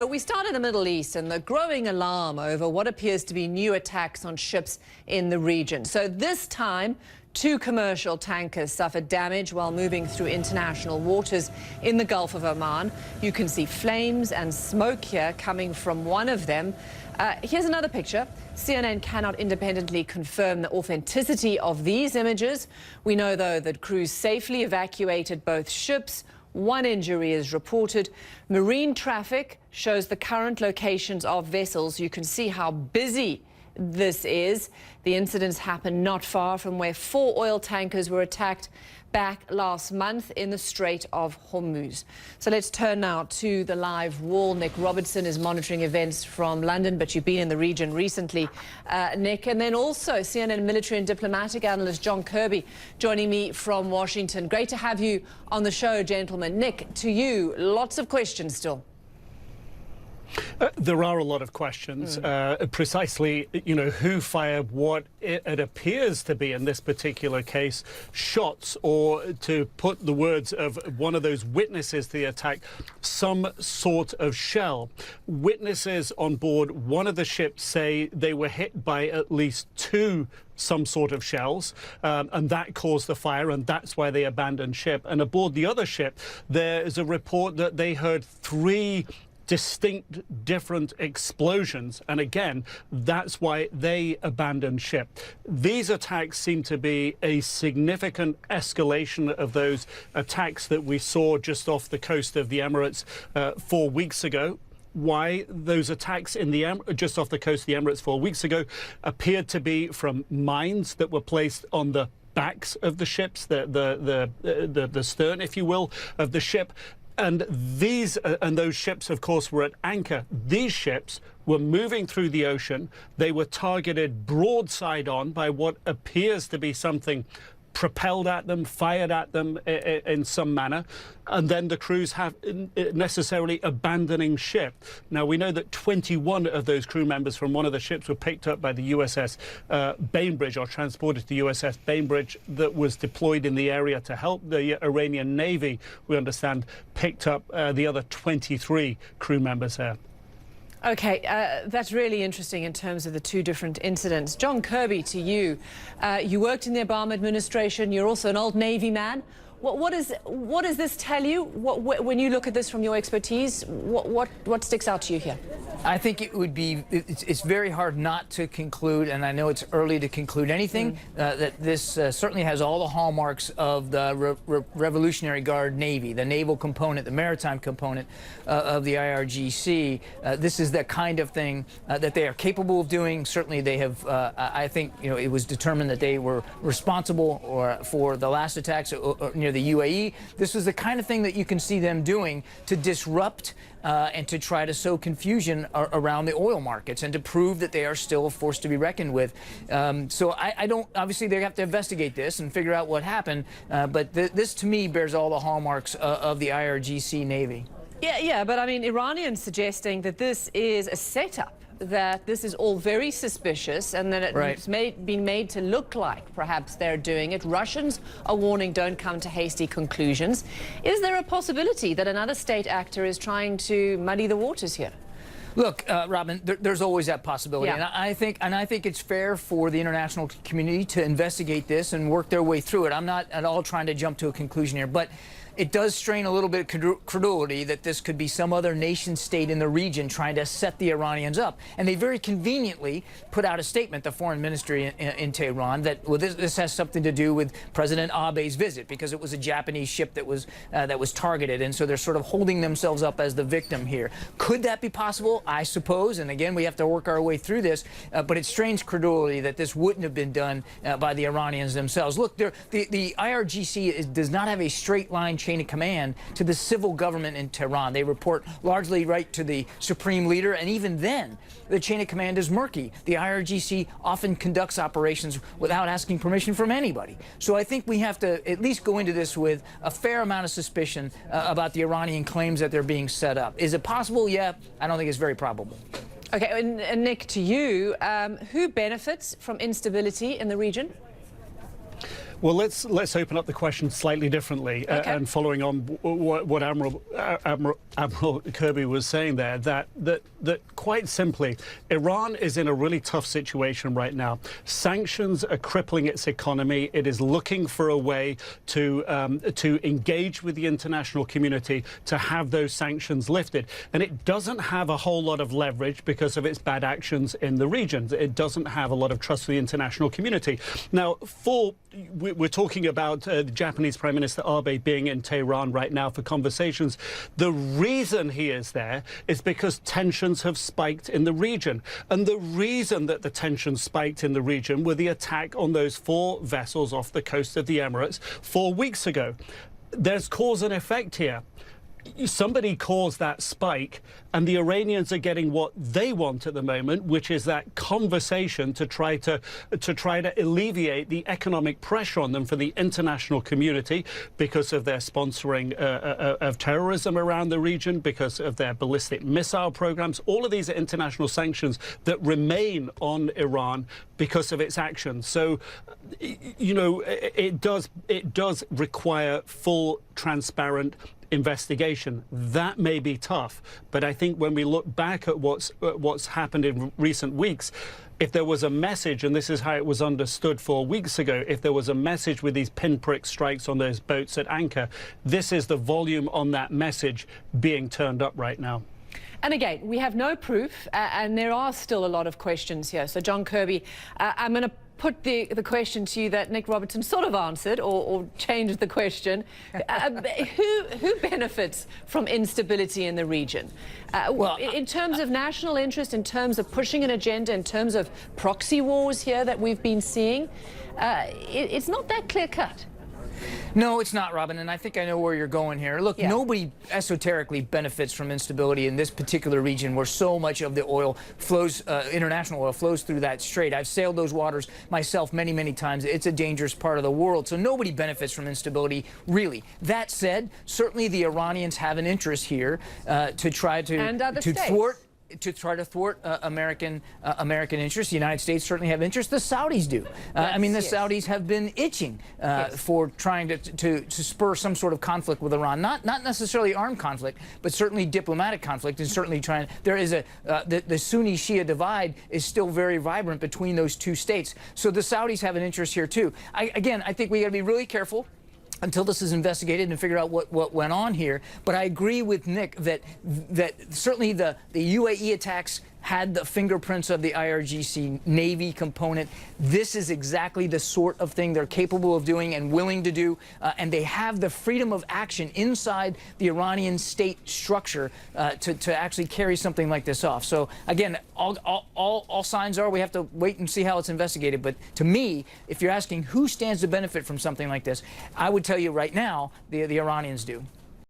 But we start in the Middle East and the growing alarm over what appears to be new attacks on ships in the region. So this time, two commercial tankers suffered damage while moving through international waters in the Gulf of Oman. You can see flames and smoke here coming from one of them. Here's another picture. CNN cannot independently confirm the authenticity of these images. We know, though, that crews safely evacuated both ships. One injury is reported. Marine traffic shows the current locations of vessels. You can see how busy this is. The incidents happened not far from where 4 oil tankers were attacked back last month in the Strait of Hormuz. So let's turn now to the live wall. Nick Robertson is monitoring events from London, but you've been in the region recently, Nick. And then also CNN military and diplomatic analyst John Kirby joining me from Washington. Great to have you on the show, gentlemen. Nick, to you, lots of questions still. There are a lot of questions. Precisely, who fired what it appears to be, in this particular case, shots, or to put the words of one of those witnesses to the attack, some sort of shell. Witnesses on board one of the ships say they were hit by at least 2 some sort of shells, and that caused the fire, and that's why they abandoned ship. And aboard the other ship, there is a report that they heard 3 distinct different explosions, and again, that's why they abandoned ship. These attacks seem to be a significant escalation of those attacks that we saw just off the coast of the Emirates 4 weeks ago. Why those attacks in the just off the coast of the Emirates 4 weeks ago appeared to be from mines that were placed on the backs of the ships, the stern, if you will, of the ship. And those ships, of course, were at anchor. These ships were moving through the ocean. They were targeted broadside on by what appears to be something propelled at them, fired at them in some manner, and then the crews have necessarily abandoning ship. Now, we know that 21 of those crew members from one of the ships were picked up by the USS Bainbridge, or transported to the USS Bainbridge, that was deployed in the area to help the Iranian Navy, we understand, picked up the other 23 crew members there. OK, that's really interesting in terms of the 2 different incidents. John Kirby, to you. You worked in the Obama administration. You're also an old Navy man. What does this tell you? When you look at this from your expertise, what sticks out to you here? I think it would be, it's very hard not to conclude, and I know it's early to conclude anything, that this certainly has all the hallmarks of the Revolutionary Guard Navy, the naval component, the maritime component of the IRGC. This is the kind of thing that they are capable of doing. Certainly they have, I think, it was determined that they were responsible for the last attacks near the UAE. This is the kind of thing that you can see them doing to disrupt and to try to sow confusion around the oil markets and to prove that they are still a force to be reckoned with. So I don't, obviously they have to investigate this and figure out what happened, but this to me bears all the hallmarks of the IRGC Navy. Yeah, but I mean, Iranians suggesting that this is a setup, that this is all very suspicious, and that it's been made to look like perhaps they're doing it. Russians are warning, don't come to hasty conclusions. Is there a possibility that another state actor is trying to muddy the waters here? Look, Robin, there's always that possibility, yeah. and I think it's fair for the international community to investigate this and work their way through it. I'm not at all trying to jump to a conclusion here, but it does strain a little bit of credulity that this could be some other nation state in the region trying to set the Iranians up. And they very conveniently put out a statement, the foreign ministry in Tehran, that this has something to do with President Abe's visit, because it was a Japanese ship that was targeted. And so they're sort of holding themselves up as the victim here. Could that be possible? I suppose. And again, we have to work our way through this. But it strains credulity that this wouldn't have been done by the Iranians themselves. Look, the IRGC does not have a straight line chain of command to the civil government in Tehran. They report largely right to the supreme leader, and even then, the chain of command is murky. The IRGC often conducts operations without asking permission from anybody. So I think we have to at least go into this with a fair amount of suspicion about the Iranian claims that they're being set up. Is it possible? Yeah, I don't think it's very probable. Okay, and Nick, to you, who benefits from instability in the region? Well, let's open up the question slightly differently, and following on what Admiral Kirby was saying there, that quite simply, Iran is in a really tough situation right now. Sanctions are crippling its economy. It is looking for a way to engage with the international community to have those sanctions lifted, and it doesn't have a whole lot of leverage because of its bad actions in the region. It doesn't have a lot of trust for the international community. Now, we're talking about the Japanese Prime Minister Abe being in Tehran right now for conversations. The reason he is there is because tensions have spiked in the region. And the reason that the tensions spiked in the region were the attack on those 4 vessels off the coast of the Emirates 4 weeks ago. There's cause and effect here. Somebody caused that spike, and the Iranians are getting what they want at the moment, which is that conversation to try to alleviate the economic pressure on them for the international community because of their sponsoring of terrorism around the region, because of their ballistic missile programs. All of these are international sanctions that remain on Iran because of its actions. So, you know, it does require full, transparent investigation. That may be tough, but I think when we look back at what's happened in recent weeks, if there was a message, and this is how it was understood 4 weeks ago, if there was a message with these pinprick strikes on those boats at anchor, this is the volume on that message being turned up right now. And again, we have no proof, and there are still a lot of questions here. So, John Kirby, I'm going to put the question to you that Nick Robertson sort of answered, or changed the question. Who benefits from instability in the region? Well, in terms of national interest, in terms of pushing an agenda, in terms of proxy wars here that we've been seeing, it's not that clear-cut. No, it's not, Robin, and I think I know where you're going here. Look, nobody esoterically benefits from instability in this particular region where so much of the oil flows, international oil flows through that strait. I've sailed those waters myself many, many times. It's a dangerous part of the world, so nobody benefits from instability, really. That said, certainly the Iranians have an interest here to try to thwart American interests. The United States certainly have interest. The Saudis do. I mean, the Saudis have been itching for trying to spur some sort of conflict with Iran. Not necessarily armed conflict, but certainly diplomatic conflict, and certainly trying. There is the Sunni-Shia divide is still very vibrant between those two states. So the Saudis have an interest here too. Again, I think we got to be really careful until this is investigated and figure out what went on here. But I agree with Nick that certainly the UAE attacks had the fingerprints of the IRGC Navy component. This is exactly the sort of thing they're capable of doing and willing to do, and they have the freedom of action inside the Iranian state structure to actually carry something like this off. So again, all signs are we have to wait and see how it's investigated. But to me, if you're asking who stands to benefit from something like this, I would tell you right now, the Iranians do.